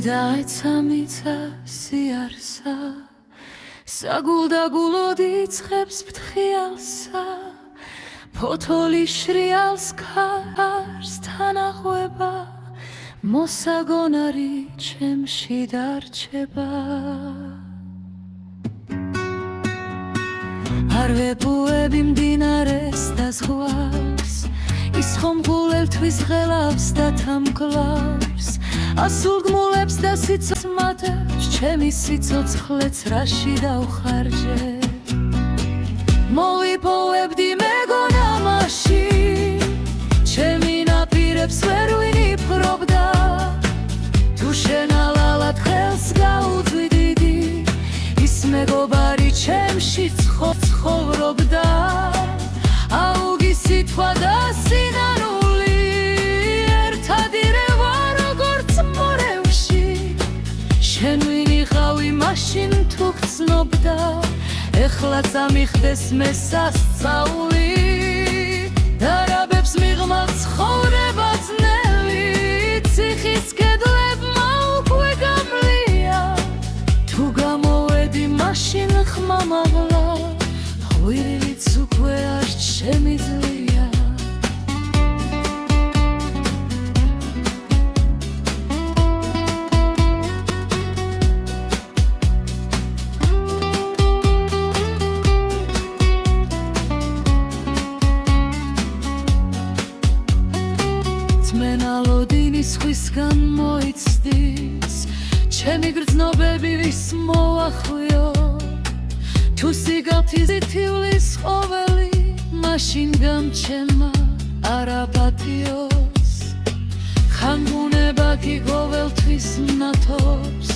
დაეცა მიცა სიარსა საგულდაგულოდ იწყებს ფთხიალსა ფოთოლი შრიალს ქარს თანახვება მოსაგონარი ჩემში დარჩება არ ვეპუები მდინარეს და ზღვარს ის ხომგულელთვის ღელავს და თამკლავს ასულგმულებს და სიცოცხლეს მატებს ჩემი სიცოცხლეც რაში დავხარჯე მოვიპოვებდი მეგონა მაშინ ჩემი ნაპირებს ვერ ვინიფრობდა თუ შენ ალალად ხელს გაუძვიდიდი ის მეგობარი ჩემში ცხოვრობდა აუგი სიტყვა და სინანული ერთად ირევა როგორც მორევში შენ ვინიყავი მაშინ თუ გრძნობდა ეხლა წამიხდეს მე სასწაული დარაბებს მიღმა ცხოვრება ძნელი ციხის კედლებმა უკვე გამლია თუ გამოვედი მაშინ ხმამაღლა ღვირილიც უკვე არ შემიძლია მენალოდინის სხვისგან მოიცდის ჩემი გრძნობები ვის მოახვიო თუ სიგალთის თივლის ყოველი მაშინ გამჩენმა არაპატიოს ხანგუნება კი ყოველთვის მნათობს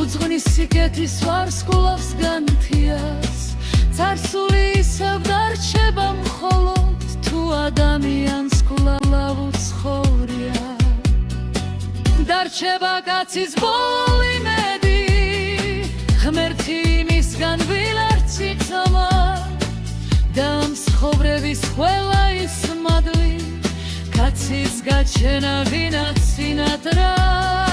უძღვნის სიკეთის ვარსკვლავს განთიას წარსული ისევ დარჩება მხოლოდ თუ ადამიანს კვლავ უცხოვრია დარჩება კაცის ბოლო იმედი ღმერთი იმისგან ვილარცი წამა და მსხოვრების ყველა ის მადლი კაცის გაჩენა ვინაც სინათრა